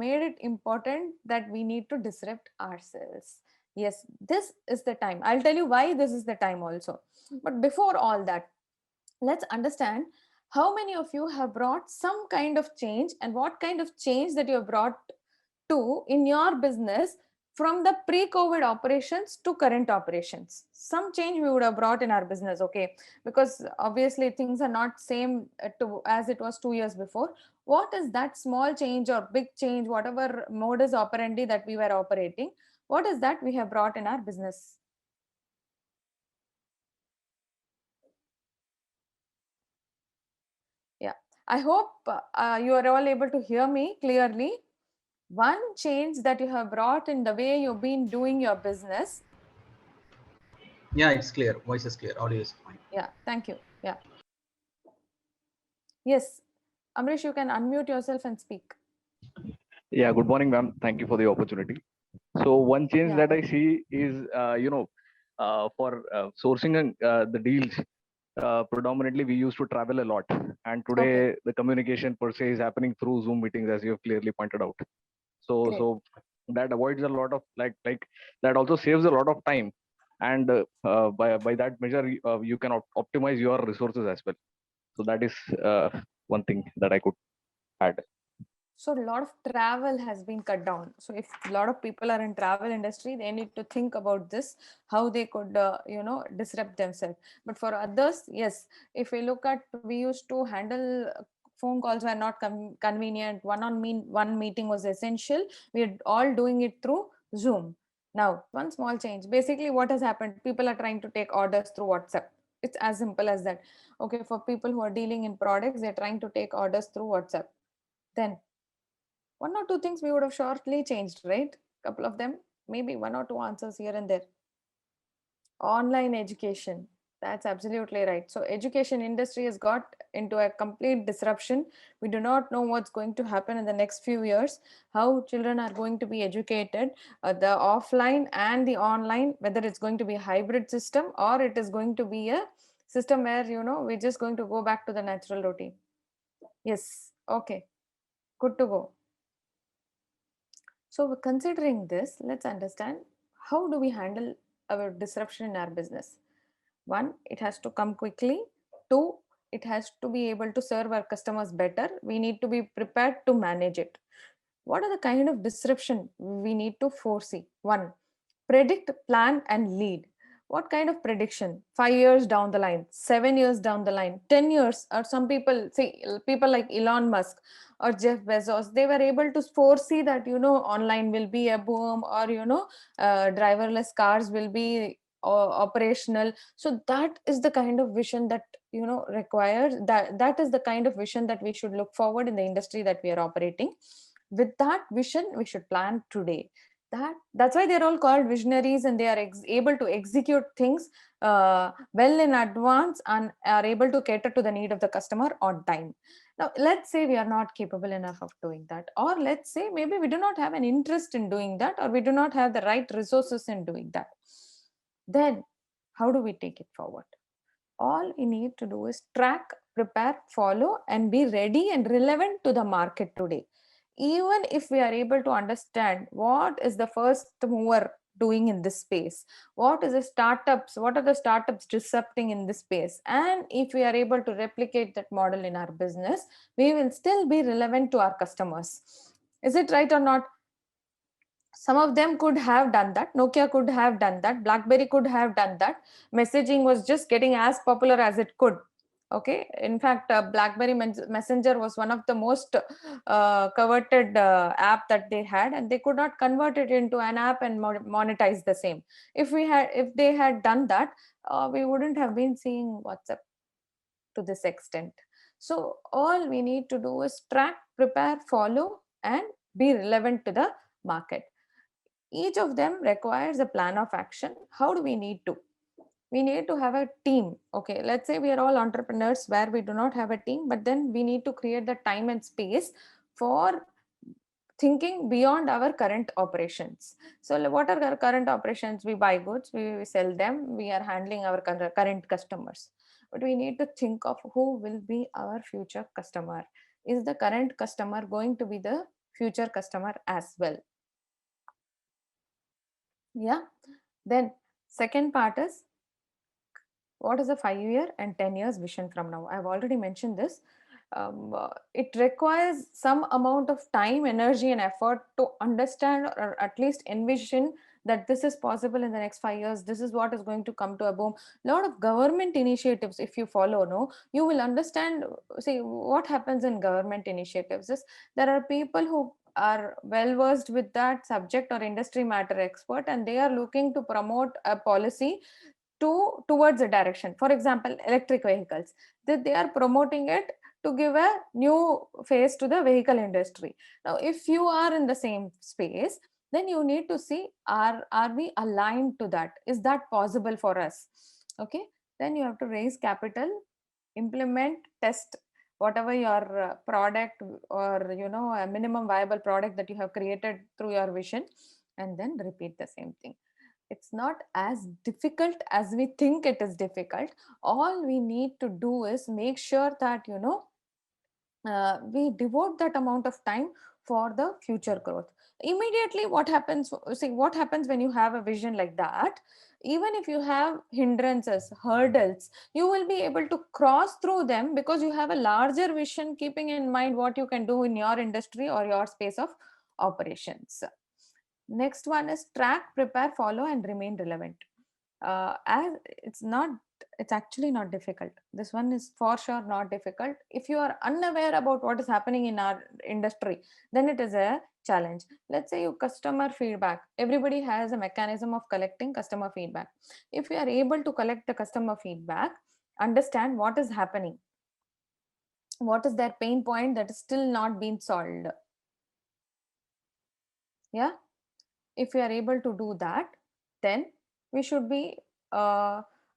made it important that we need to disrupt ourselves. Yes, this is the time. I'll tell you why this is the time also. But before all that, let's understand how many of you have brought some kind of change, and what kind of change that you have brought to in your business from the pre-COVID operations to current operations. Some change we would have brought in our business, okay? Because obviously things are not same to as it was 2 years before. What is that small change or big change, whatever modus operandi that we were operating? What is that we have brought in our business? Yeah, I hope you are all able to hear me clearly. One change that you have brought in the way you've been doing your business. Yeah, it's clear. Voice is clear. Audio is fine. Yeah, thank you. Yeah. Yes, Amrish, you can unmute yourself and speak. Yeah, good morning, ma'am. Thank you for the opportunity. So one change Yeah, that I welcome. see is, for sourcing and the deals, predominantly we used to travel a lot, and Okay, today the communication per se is happening through Zoom meetings, as you have clearly pointed out. So, great. that avoids a lot of that also saves a lot of time, and by that measure, you can optimize your resources as well. So that is one thing that I could add. So a lot of travel has been cut down. So if a lot of people are in travel industry, they need to think about this, how they could, disrupt themselves. But for others, yes, if we look at, we used to handle phone calls were not convenient. One meeting was essential. We are all doing it through Zoom. Now, one small change. Basically, what has happened? People are trying to take orders through WhatsApp. It's as simple as that. Okay, for people who are dealing in products, they're trying to take orders through WhatsApp. Then one or two things we would have shortly changed, right? Couple of them, maybe one or two answers here and there. Online education, that's absolutely right. So education industry has got into a complete disruption. We do not know what's going to happen in the next few years, how children are going to be educated, the offline and the online, whether it's going to be a hybrid system or it is going to be a system where we're just going to go back to the natural routine. Yes, okay, good to go. So, considering this, let's understand how do we handle our disruption in our business. One, it has to come quickly. Two, it has to be able to serve our customers better. We need to be prepared to manage it. What are the kind of disruption we need to foresee? One, predict, plan, and lead. What kind of prediction? 5 years down the line, 7 years down the line, 10 years, or some people say, people like Elon Musk or Jeff Bezos, they were able to foresee that online will be a boom, or driverless cars will be operational. So that is the kind of vision that requires, that is the kind of vision that we should look forward in the industry that we are operating. With that vision, we should plan today. That's why they're all called visionaries, and they are able to execute things well in advance and are able to cater to the need of the customer on time. Now let's say we are not capable enough of doing that, or let's say maybe we do not have an interest in doing that, or we do not have the right resources in doing that. Then how do we take it forward? All we need to do is track, prepare, follow, and be ready and relevant to the market today. Even if we are able to understand what is the first mover doing in this space, what are the startups disrupting in this space, and if we are able to replicate that model in our business, we will still be relevant to our customers. Is it right or not? Some of them could have done that. Nokia could have done that. BlackBerry could have done that. Messaging was just getting as popular as it could. Okay. In fact, BlackBerry Messenger was one of the most coveted app that they had, and they could not convert it into an app and monetize the same. If they had done that, we wouldn't have been seeing WhatsApp to this extent. So all we need to do is track, prepare, follow, and be relevant to the market. Each of them requires a plan of action. How do we need to? We need to have a team. Okay, let's say we are all entrepreneurs where we do not have a team, but then we need to create the time and space for thinking beyond our current operations. So what are our current operations? We buy goods, we sell them, we are handling our current customers. But we need to think of who will be our future customer. Is the current customer going to be the future customer as well. Yeah. Then second part is, what is a 5-year and 10 years vision from now? I've already mentioned this. It requires some amount of time, energy, and effort to understand or at least envision that this is possible in the next 5 years. This is what is going to come to a boom. A lot of government initiatives, if you follow, no, you will understand. See, what happens in government initiatives is there are people who are well versed with that subject or industry matter expert, and they are looking to promote a policy towards a direction. For example, electric vehicles, that they are promoting it to give a new face to the vehicle industry. Now if you are in the same space, then you need to see, are we aligned to that? Is that possible for us? Okay, then you have to raise capital, implement, test whatever your product, or a minimum viable product that you have created through your vision, and then repeat the same thing. It's not as difficult as we think it is difficult. All we need to do is make sure that we devote that amount of time for the future growth. Immediately what happens, see what happens when you have a vision like that, even if you have hindrances, hurdles, you will be able to cross through them because you have a larger vision, keeping in mind what you can do in your industry or your space of operations. Next one is track, prepare, follow, and remain relevant. As it's actually not difficult. This one is for sure not difficult. If you are unaware about what is happening in our industry, then it is a challenge. Let's say you customer feedback. Everybody has a mechanism of collecting customer feedback. If you are able to collect the customer feedback, understand what is happening, what is their pain point that is still not being solved. Yeah, if we are able to do that, then we should be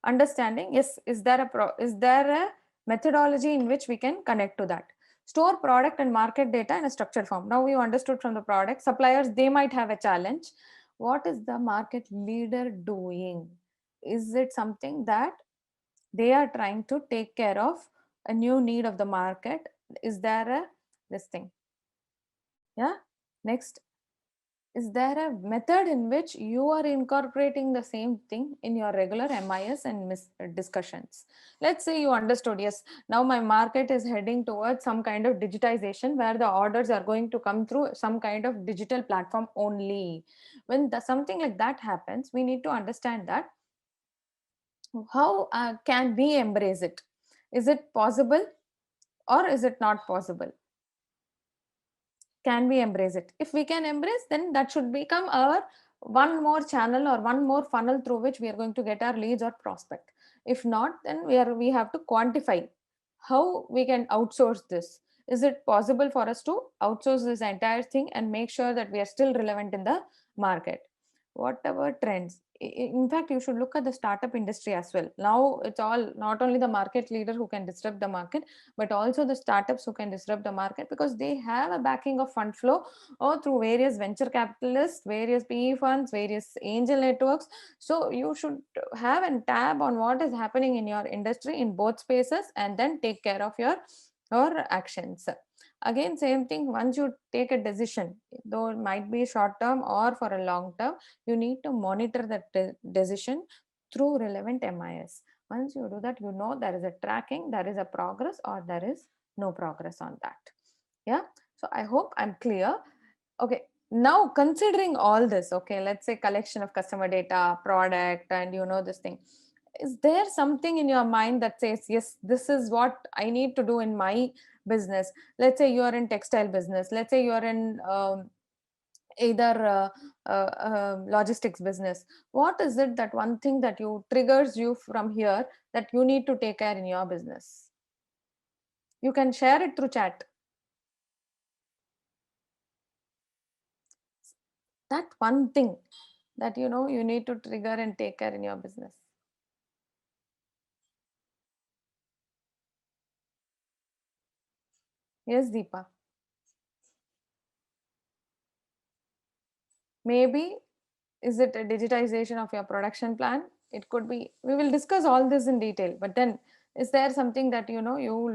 understanding, yes, is there a methodology in which we can connect to that. Store product and market data in a structured form. Now you understood from the product suppliers, they might have a challenge. What is the market leader doing? Is it something that they are trying to take care of a new need of the market? Is there a this thing? Yeah. Next, is there a method in which you are incorporating the same thing in your regular MIS and discussions? Let's say you understood, yes, now my market is heading towards some kind of digitization where the orders are going to come through some kind of digital platform only. When something like that happens, we need to understand that how can we embrace it? Is it possible or is it not possible? Can we embrace it? If we can embrace, then that should become our one more channel or one more funnel through which we are going to get our leads or prospect. If not, then we have to quantify how we can outsource this. Is it possible for us to outsource this entire thing and make sure that we are still relevant in the market? Whatever trends, in fact, you should look at the startup industry as well. Now it's all not only the market leader who can disrupt the market, but also the startups who can disrupt the market, because they have a backing of fund flow or through various venture capitalists, various PE funds, various angel networks. So you should have a tab on what is happening in your industry in both spaces, and then take care of your actions. Again, same thing, once you take a decision, though it might be short term or for a long term, you need to monitor that decision through relevant MIS. Once you do that, you know there is a tracking, there is a progress, or there is no progress on that. Yeah, so I hope I'm clear. Okay, now considering all this, okay, let's say collection of customer data, product, and this thing, is there something in your mind that says, yes, this is what I need to do in my business? Let's say you are in textile business, let's say you are in either logistics business. What is it, that one thing that you triggers you from here that you need to take care in your business? You can share it through chat. That one thing that you need to trigger and take care in your business. Yes, Deepa. Maybe, is it a digitization of your production plan? It could be. We will discuss all this in detail, but then is there something that you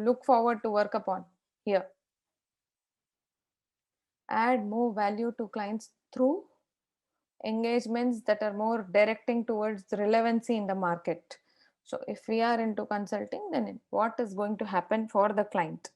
look forward to work upon here? add more value to clients through engagements that are more directing towards the relevancy in the market. So if we are into consulting, then what is going to happen for the client?